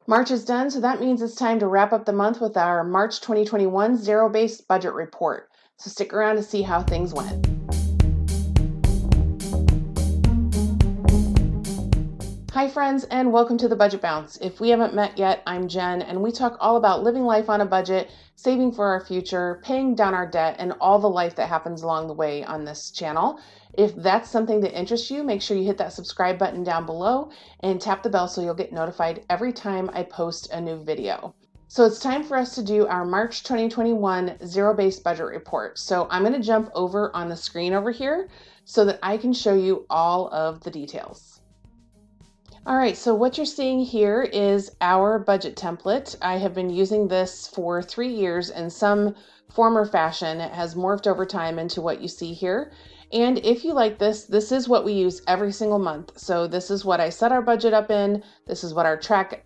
March is done, so that means it's time to wrap up the month with our March 2021 zero-based budget report. So stick around to see how things went. Hi friends, and welcome to the Budget Bounce. If we haven't met yet, I'm Jen, and we talk all about living life on a budget, saving for our future, paying down our debt, and all the life that happens along the way on this channel. If that's something that interests you, make sure you hit that subscribe button down below and tap the bell so you'll get notified every time I post a new video. So it's time for us to do our March 2021 zero-based budget report. So I'm going to jump over on the screen over here so that I can show you all of the details. All right, so what you're seeing here is our budget template. I have been using this for 3 years in some form or fashion. It has morphed over time into what you see here. And if you like this, this is what we use every single month. So this is what I set our budget up in. This is what I track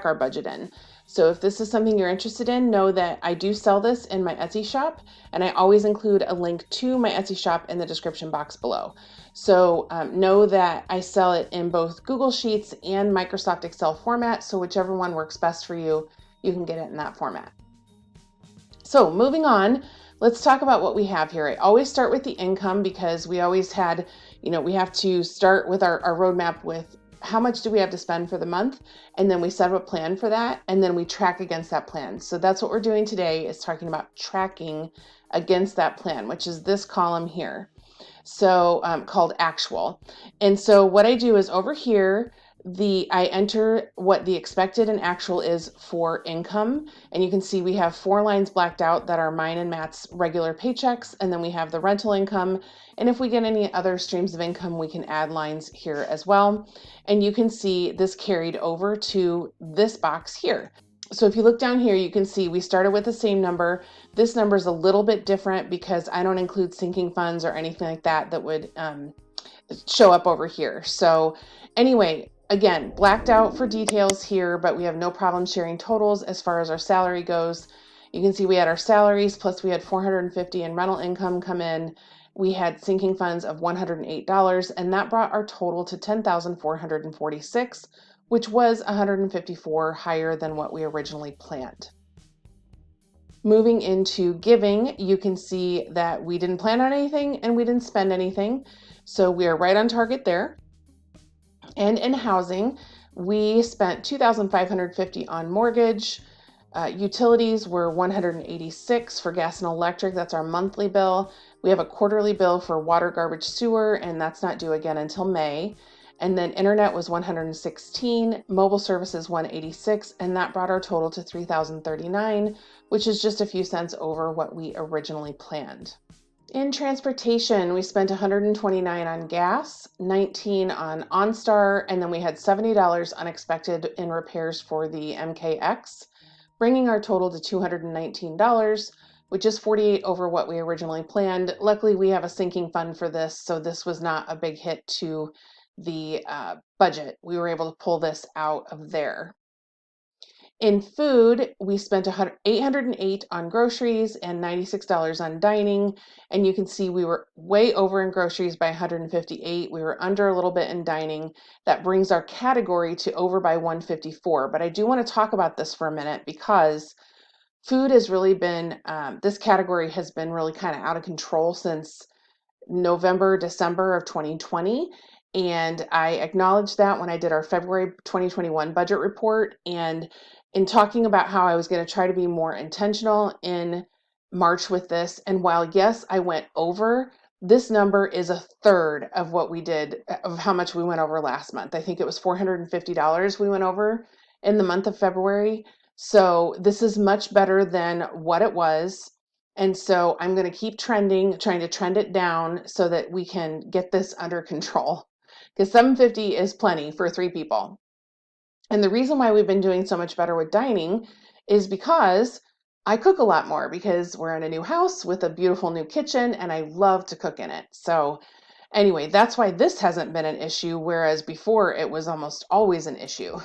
our budget in. So if this is something you're interested in, know that I do sell this in my Etsy shop, and I always include a link to my Etsy shop in the description box below. So know that I sell it in both Google Sheets and Microsoft Excel format, so whichever one works best for you, you can get it in that format. So moving on, let's talk about what we have here. I always start with the income because we always had, we have to start with our roadmap with how much do we have to spend for the month, and then we set up a plan for that, and then we track against that plan. So that's what we're doing today, is talking about tracking against that plan, which is this column here. So called actual. And so what I do is over here, I enter what the expected and actual is for income. And you can see we have 4 lines blacked out that are mine and Matt's regular paychecks. And then we have the rental income. And if we get any other streams of income, we can add lines here as well. And you can see this carried over to this box here. So if you look down here, you can see we started with the same number. This number is a little bit different because I don't include sinking funds or anything like that that would show up over here. So anyway, again, blacked out for details here, but we have no problem sharing totals as far as our salary goes. You can see we had our salaries, plus we had $450 in rental income come in. We had sinking funds of $108, and that brought our total to $10,446, which was $154 higher than what we originally planned. Moving into giving, you can see that we didn't plan on anything and we didn't spend anything. So we are right on target there. And in housing, we spent $2,550 on mortgage. Utilities were $186 for gas and electric. That's our monthly bill. We have a quarterly bill for water, garbage, sewer, and that's not due again until May. And then internet was $116, mobile services $186, and that brought our total to $3,039, which is just a few cents over what we originally planned. In transportation, we spent $129 on gas, $19 on OnStar, and then we had $70 unexpected in repairs for the MKX, bringing our total to $219, which is $48 over what we originally planned. Luckily, we have a sinking fund for this, so this was not a big hit to the budget. We were able to pull this out of there. In food, we spent $808 on groceries and $96 on dining. And you can see we were way over in groceries by $158. We were under a little bit in dining. That brings our category to over by $154. But I do want to talk about this for a minute because food has really been, this category has been really kind of out of control since November, December of 2020. And I acknowledged that when I did our February 2021 budget report. And in talking about how I was going to try to be more intentional in March with this, and while yes, I went over, this number is a third of what we did, of how much we went over last month. I think it was $450 we went over in the month of February. So this is much better than what it was. And so I'm going to keep trying to trend it down so that we can get this under control, because $750 is plenty for 3 people. And the reason why we've been doing so much better with dining is because I cook a lot more, because we're in a new house with a beautiful new kitchen and I love to cook in it. So anyway, that's why this hasn't been an issue, whereas before it was almost always an issue.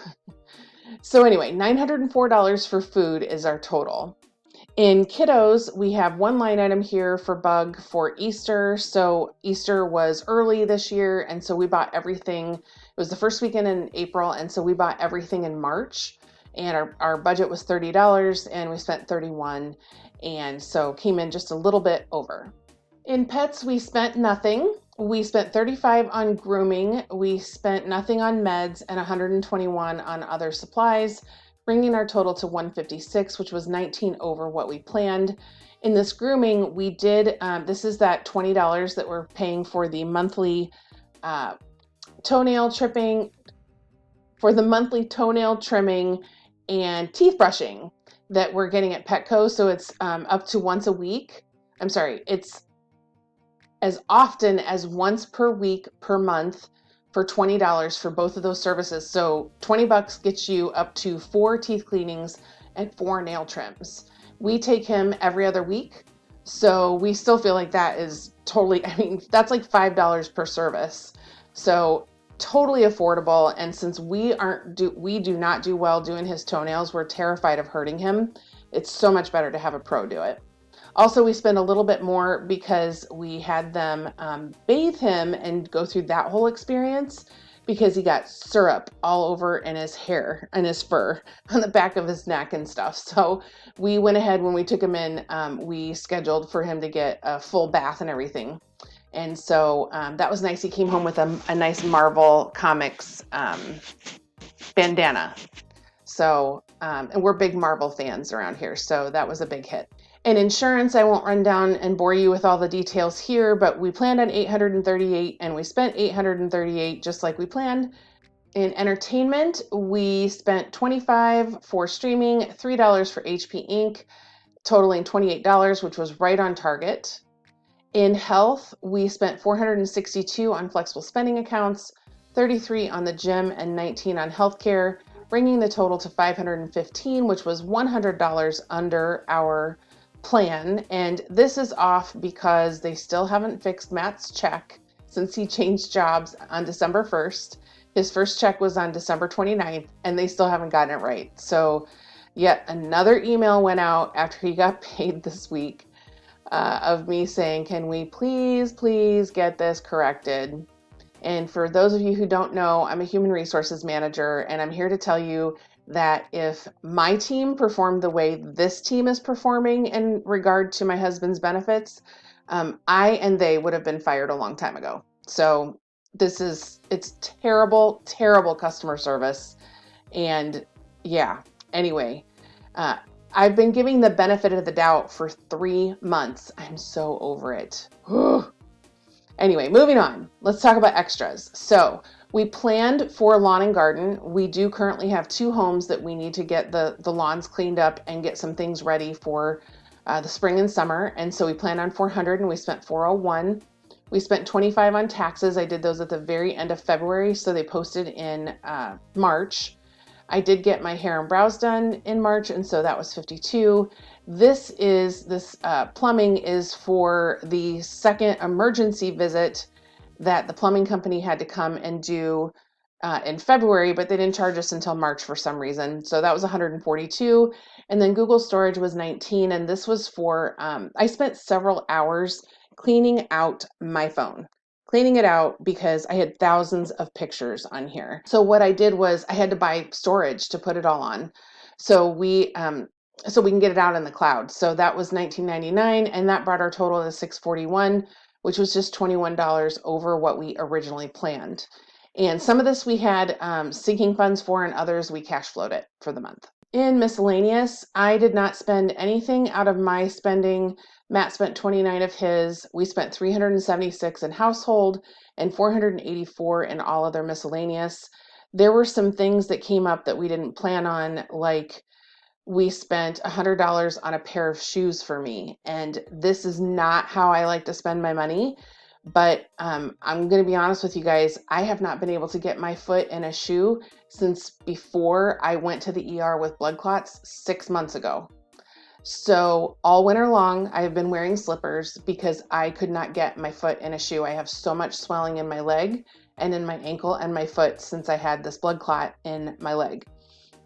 So anyway, $904 for food is our total. In kiddos, we have one line item here for bug for Easter. So Easter was early this year, and so we bought everything. It was the first weekend in April, and so we bought everything in March. and our budget was $30 and we spent $31, and so came in just a little bit over. In pets, we spent nothing. We spent $35 on grooming, we spent nothing on meds, and $121 on other supplies, bringing our total to $156, which was $19 over what we planned. In this grooming, we did, this is that $20 that we're paying for the monthly toenail trimming, and teeth brushing that we're getting at Petco. So it's up to once a week. I'm sorry, it's as often as once per week per month for $20 for both of those services. So $20 gets you up to 4 teeth cleanings and 4 nail trims. We take him every other week, so we still feel like that is totally, I mean, that's like $5 per service. So totally affordable. And since we do not do well doing his toenails, we're terrified of hurting him. It's so much better to have a pro do it. Also, we spend a little bit more because we had them bathe him and go through that whole experience, because he got syrup all over in his hair and his fur on the back of his neck and stuff. So we went ahead, when we took him in, we scheduled for him to get a full bath and everything. And so that was nice. He came home with a nice Marvel Comics bandana. So, and we're big Marvel fans around here, so that was a big hit. In insurance, I won't run down and bore you with all the details here, but we planned on $838 and we spent $838 just like we planned. In entertainment, we spent $25 for streaming, $3 for HP Inc., totaling $28, which was right on target. In health, we spent $462 on flexible spending accounts, $33 on the gym, and $19 on healthcare, bringing the total to $515, which was $100 under our plan. And this is off because they still haven't fixed Matt's check since he changed jobs on December 1st. His first check was on December 29th, and they still haven't gotten it right. So yet another email went out after he got paid this week of me saying, can we please get this corrected? And for those of you who don't know, I'm a human resources manager, and I'm here to tell you that if my team performed the way this team is performing in regard to my husband's benefits, I and they would have been fired a long time ago. So it's terrible customer service. And yeah, anyway, I've been giving the benefit of the doubt for 3 months. I'm so over it. Anyway, moving on. Let's talk about extras. So we planned for lawn and garden. We do currently have 2 homes that we need to get the lawns cleaned up and get some things ready for the spring and summer. And so we planned on $400 and we spent $401. We spent $25 on taxes. I did those at the very end of February, so they posted in March. I did get my hair and brows done in March, and so that was $52. This plumbing is for the second emergency visit that the plumbing company had to come and do in February, but they didn't charge us until March for some reason. So that was $142. And then Google Storage was $19. And this was for, I spent several hours cleaning out my phone. Cleaning it out because I had thousands of pictures on here. So what I did was I had to buy storage to put it all on. So we can get it out in the cloud. So that was $19.99, and that brought our total to $641, which was just $21 over what we originally planned. And some of this we had sinking funds for, and others we cash flowed it for the month. In miscellaneous, I did not spend anything out of my spending. Matt spent $29 of his. We spent $376 in household and $484 in all other miscellaneous. There were some things that came up that we didn't plan on, like we spent $100 on a pair of shoes for me. And this is not how I like to spend my money. But I'm going to be honest with you guys, I have not been able to get my foot in a shoe since before I went to the ER with blood clots 6 months ago. So all winter long, I have been wearing slippers because I could not get my foot in a shoe. I have so much swelling in my leg and in my ankle and my foot since I had this blood clot in my leg.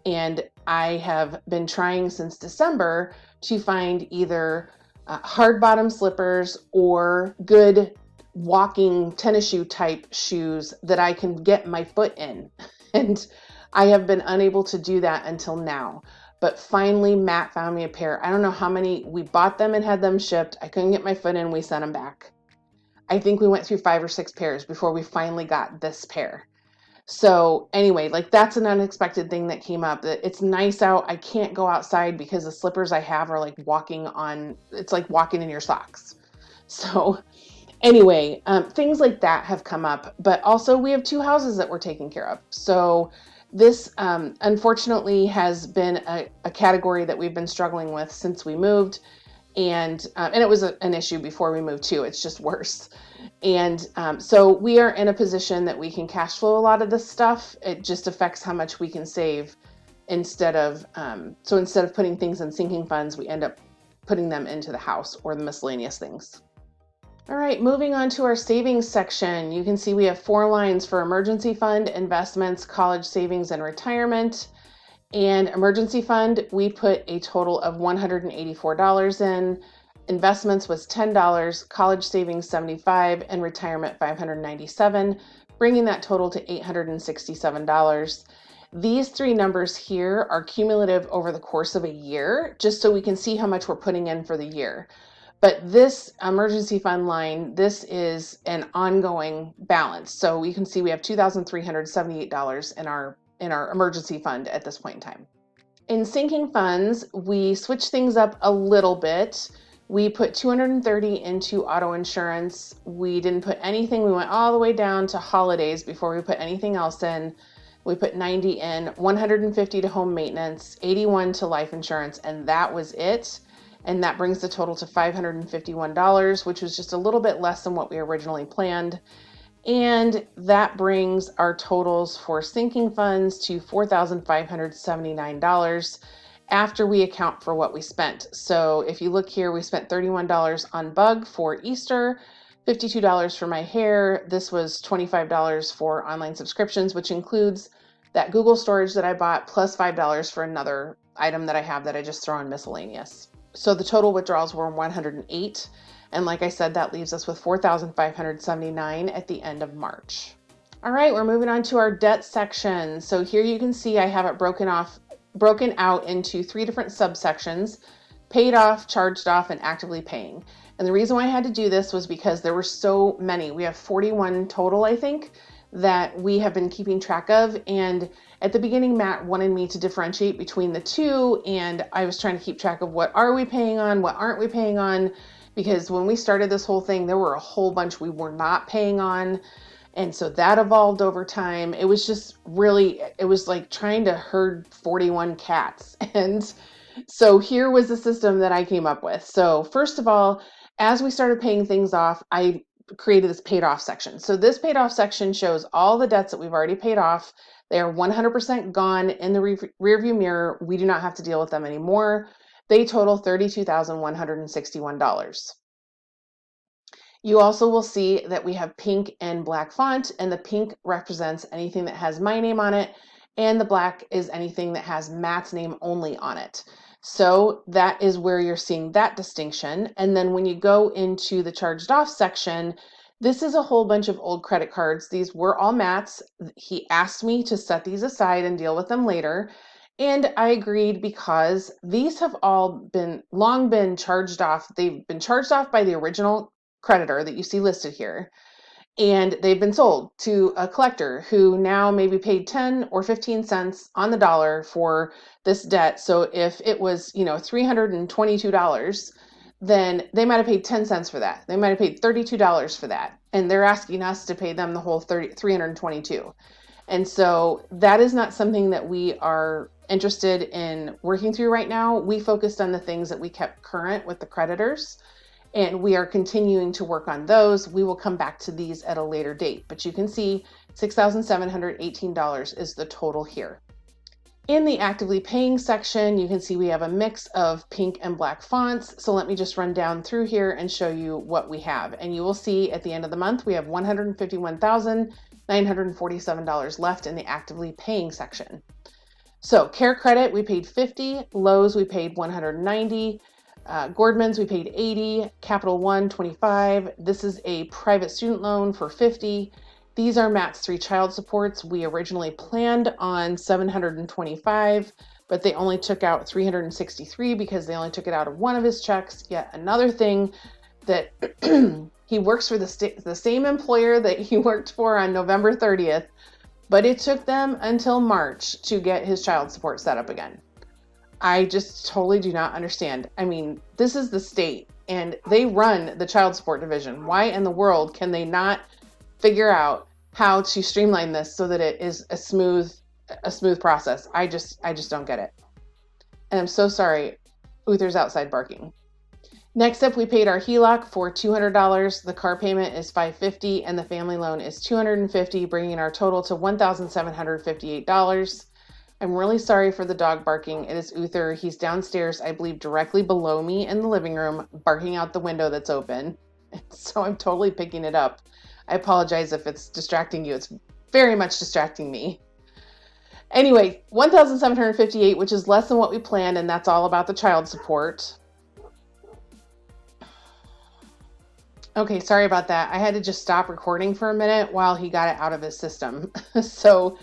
And I have been trying since December to find either hard bottom slippers or good walking tennis shoe type shoes that I can get my foot in. And I have been unable to do that until now. But finally, Matt found me a pair. I don't know how many, we bought them and had them shipped. I couldn't get my foot in, we sent them back. I think we went through 5 or 6 pairs before we finally got this pair. So anyway, like that's an unexpected thing that came up. It's nice out. I can't go outside because the slippers I have are like walking on, it's like walking in your socks. So anyway, things like that have come up, but also we have 2 houses that we're taking care of. So this unfortunately has been a category that we've been struggling with since we moved. And it was an issue before we moved too. It's just worse. And so we are in a position that we can cash flow a lot of this stuff. It just affects how much we can save instead of putting things in sinking funds, we end up putting them into the house or the miscellaneous things. All right, moving on to our savings section. You can see we have 4 lines for emergency fund, investments, college savings, and retirement. And emergency fund, we put a total of $184 in. Investments was $10, college savings $75, and retirement $597, bringing that total to $867. These 3 numbers here are cumulative over the course of a year, just so we can see how much we're putting in for the year. But this emergency fund line, this is an ongoing balance. So you can see we have $2,378 in our emergency fund at this point in time. In sinking funds, we switched things up a little bit. We put $230 into auto insurance. We didn't put anything. We went all the way down to holidays before we put anything else in. We put $90 in, $150 to home maintenance, $81 to life insurance, and that was it. And that brings the total to $551, which was just a little bit less than what we originally planned. And that brings our totals for sinking funds to $4,579 after we account for what we spent. So if you look here, we spent $31 on bug for Easter, $52 for my hair. This was $25 for online subscriptions, which includes that Google storage that I bought, plus $5 for another item that I have that I just throw in miscellaneous. So the total withdrawals were 108. And like I said, that leaves us with $4,579 at the end of March. All right, we're moving on to our debt section. So here you can see I have it broken out into 3 different subsections: paid off, charged off, and actively paying. And the reason why I had to do this was because there were so many. We have 41 total, I think, that we have been keeping track of. And at the beginning, Matt wanted me to differentiate between the 2, and I was trying to keep track of what are we paying on, what aren't we paying on, because when we started this whole thing, there were a whole bunch we were not paying on. And so that evolved over time. It was just really, it was like trying to herd 41 cats. And so here was the system that I came up with. So first of all, as we started paying things off, I created this paid off section. So this paid off section shows all the debts that we've already paid off. They are 100% gone in the rearview mirror. We do not have to deal with them anymore. They total $32,161. You also will see that we have pink and black font, and the pink represents anything that has my name on it, and the black is anything that has Matt's name only on it. So that is where you're seeing that distinction. And then when you go into the charged off section, this is a whole bunch of old credit cards. These were all Matt's. He asked me to set these aside and deal with them later. And I agreed because these have all long been charged off. They've been charged off by the original creditor that you see listed here, and they've been sold to a collector who now maybe paid 10 or 15 cents on the dollar for this debt. So if it was, $322, then they might have paid 10 cents for that. They might have paid $32 for that. And they're asking us to pay them the whole 322. And so that is not something that we are interested in working through right now. We focused on the things that we kept current with the creditors, and we are continuing to work on those. We will come back to these at a later date, but you can see $6,718 is the total here. In the actively paying section, you can see we have a mix of pink and black fonts. So let me just run down through here and show you what we have. And you will see at the end of the month, we have $151,947 left in the actively paying section. So Care Credit, we paid $50. Lowe's, we paid $190. Gordman's, we paid $80. Capital One, $25. This is a private student loan for $50. These are Matt's 3 child supports. We originally planned on $725, but they only took out $363 because they only took it out of one of his checks. Yet another thing that he works for the same employer that he worked for on November 30th, but it took them until March to get his child support set up again. I just totally do not understand. I mean, this is the state and they run the child support division. Why in the world can they not figure out how to streamline this so that it is a smooth process? I just don't get it. And I'm so sorry. Uther's outside barking. Next up, we paid our HELOC for $200. The car payment is $550 and the family loan is $250, bringing our total to $1,758. I'm really sorry for the dog barking. It is Uther. He's downstairs, I believe, directly below me in the living room, barking out the window that's open. So I'm totally picking it up. I apologize if it's distracting you. It's very much distracting me. Anyway, $1,758, which is less than what we planned, and that's all about the child support. Okay, sorry about that. I had to just stop recording for a minute while he got it out of his system. So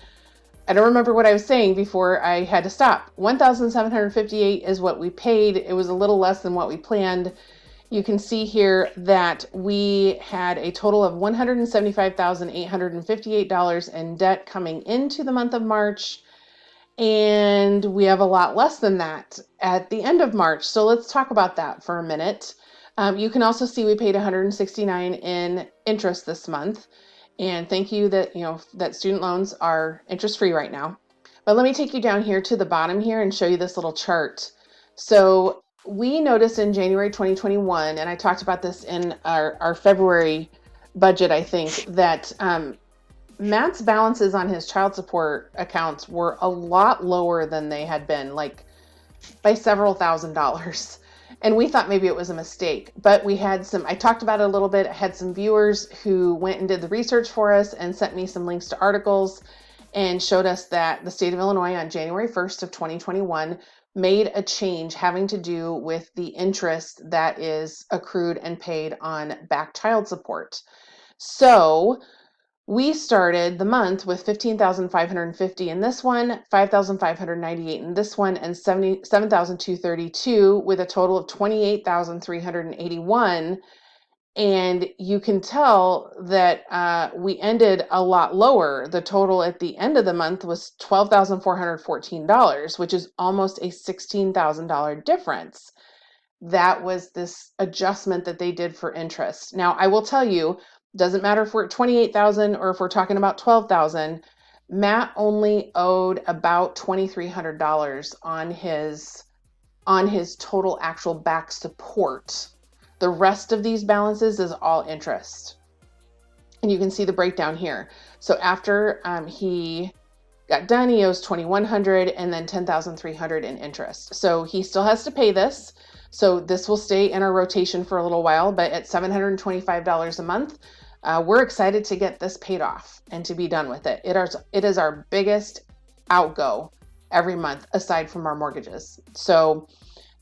I don't remember what I was saying before I had to stop. $1,758 is what we paid. It was a little less than what we planned. You can see here that we had a total of $175,858 in debt coming into the month of March, and we have a lot less than that at the end of March. So let's talk about that for a minute. You can also see we paid $169 in interest this month, and thank you that that student loans are interest-free right now. But let me take you down here to the bottom here and show you this little chart. So we noticed in January 2021, and I talked about this in our February budget, I think, that Matt's balances on his child support accounts were a lot lower than they had been, like by several $1,000s. And we thought maybe it was a mistake, but we had I talked about it a little bit. I had some viewers who went and did the research for us and sent me some links to articles and showed us that the state of Illinois on January 1st of 2021 made a change having to do with the interest that is accrued and paid on back child support. So we started the month with $15,550 in this one, $5,598 in this one, and $77,232 with a total of $28,381. And you can tell that we ended a lot lower. The total at the end of the month was $12,414, which is almost a $16,000 difference. That was this adjustment that they did for interest. Now, I will tell you, doesn't matter if we're at 28,000 or if we're talking about 12,000, Matt only owed about $2,300 on his total actual back support. The rest of these balances is all interest. And you can see the breakdown here. So after he got done, he owes $2,100 and then $10,300 in interest. So he still has to pay this. So this will stay in our rotation for a little while, but at $725 a month, we're excited to get this paid off and to be done with it. It is our biggest outgo every month aside from our mortgages. So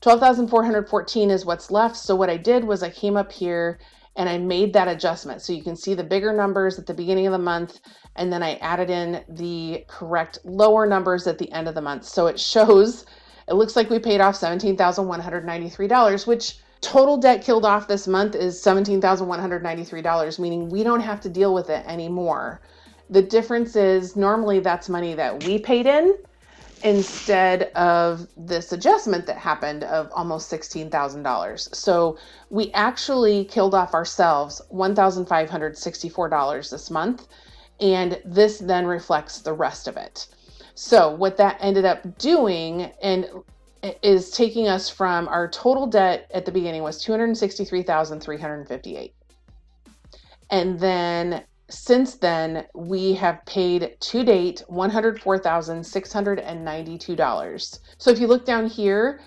$12,414 is what's left. So what I did was I came up here and I made that adjustment. So you can see the bigger numbers at the beginning of the month, and then I added in the correct lower numbers at the end of the month. So it looks like we paid off $17,193, which total debt killed off this month is $17,193, meaning we don't have to deal with it anymore. The difference is normally that's money that we paid in instead of this adjustment that happened of almost $16,000. So we actually killed off ourselves $1,564 this month, and this then reflects the rest of it. So what that ended up doing and is taking us from our total debt at the beginning was $263,358. And then since then, we have paid to date $104,692. So if you look down here,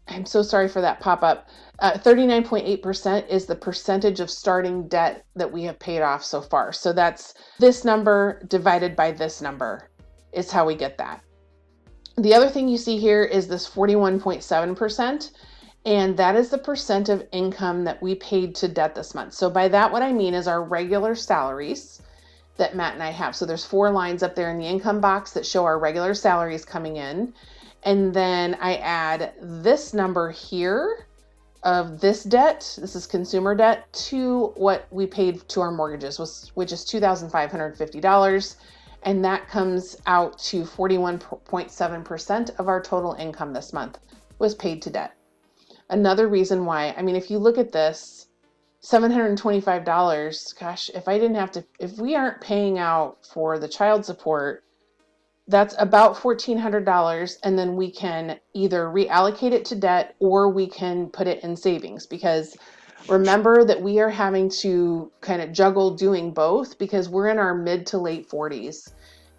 I'm so sorry for that pop-up. 39.8% is the percentage of starting debt that we have paid off so far. So that's this number divided by this number is how we get that. The other thing you see here is this 41.7%, and that is the percent of income that we paid to debt this month. So by that, what I mean is our regular salaries that Matt and I have. So there's 4 lines up there in the income box that show our regular salaries coming in. And then I add this number here of this debt, this is consumer debt, to what we paid to our mortgages, which is $2,550. And that comes out to 41.7% of our total income this month was paid to debt. Another reason why, I mean, if you look at this, $725, gosh, if we aren't paying out for the child support, that's about $1,400, and then we can either reallocate it to debt or we can put it in savings, because remember that we are having to kind of juggle doing both because we're in our mid to late 40s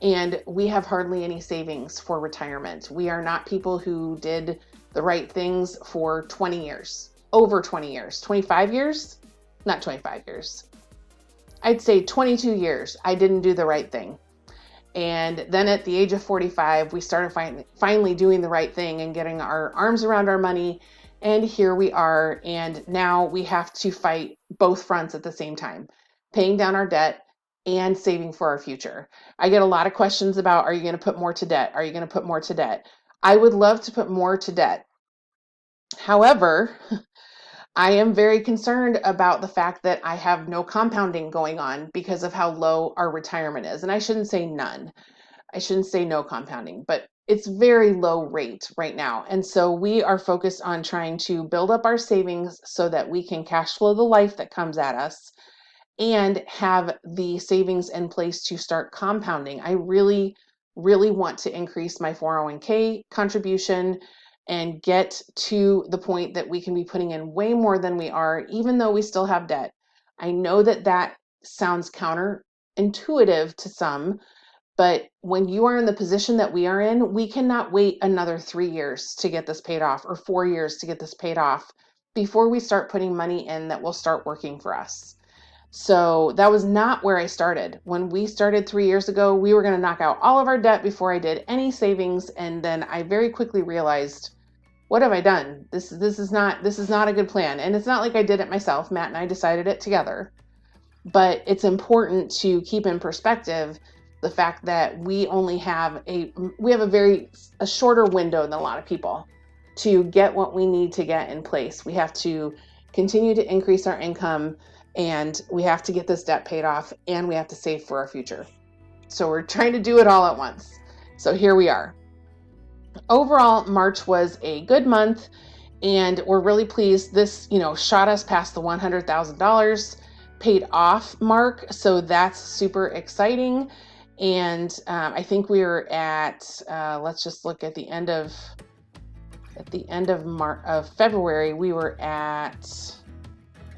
and we have hardly any savings for retirement. We are not people who did the right things for 20 years, over 20 years, 25 years, not 25 years. I'd say 22 years. I didn't do the right thing. And then at the age of 45, we started finally doing the right thing and getting our arms around our money. And here we are. And now we have to fight both fronts at the same time, paying down our debt and saving for our future. I get a lot of questions about, are you going to put more to debt? Are you going to put more to debt? I would love to put more to debt. However, I am very concerned about the fact that I have no compounding going on because of how low our retirement is. And I shouldn't say none. I shouldn't say no compounding, but it's very low rate right now. And so we are focused on trying to build up our savings so that we can cash flow the life that comes at us and have the savings in place to start compounding. I really, really want to increase my 401k contribution and get to the point that we can be putting in way more than we are, even though we still have debt. I know that that sounds counterintuitive to some, but when you are in the position that we are in, we cannot wait another 3 years to get this paid off or 4 years to get this paid off before we start putting money in that will start working for us. So that was not where I started. When we started 3 years ago, we were going to knock out all of our debt before I did any savings. And then I very quickly realized, what have I done? This is not a good plan. And it's not like I did it myself. Matt and I decided it together. But it's important to keep in perspective the fact that we have a shorter window than a lot of people to get what we need to get in place. We have to continue to increase our income, and we have to get this debt paid off, and we have to save for our future. So we're trying to do it all at once. So here we are. Overall, March was a good month, and we're really pleased. This, shot us past the $100,000 paid off mark. So that's super exciting. And I think we were at, let's just look at the end of February, we were at,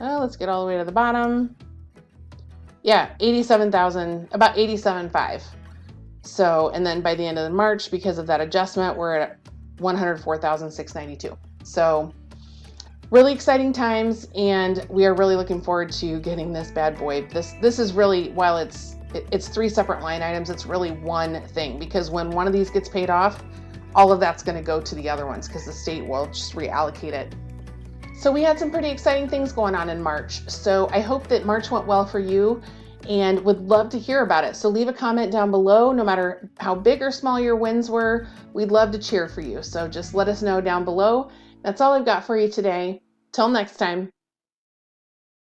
let's get all the way to the bottom. Yeah, 87,000, about 87.5. So, and then by the end of March, because of that adjustment, we're at 104,692. So really exciting times, and we are really looking forward to getting this bad boy. This is really, while it's 3 separate line items, it's really one thing, because when one of these gets paid off, all of that's going to go to the other ones because the state will just reallocate it. So we had some pretty exciting things going on in March. So I hope that March went well for you, and would love to hear about it. So leave a comment down below. No matter how big or small your wins were, we'd love to cheer for you. So just let us know down below. That's all I've got for you today. Till next time.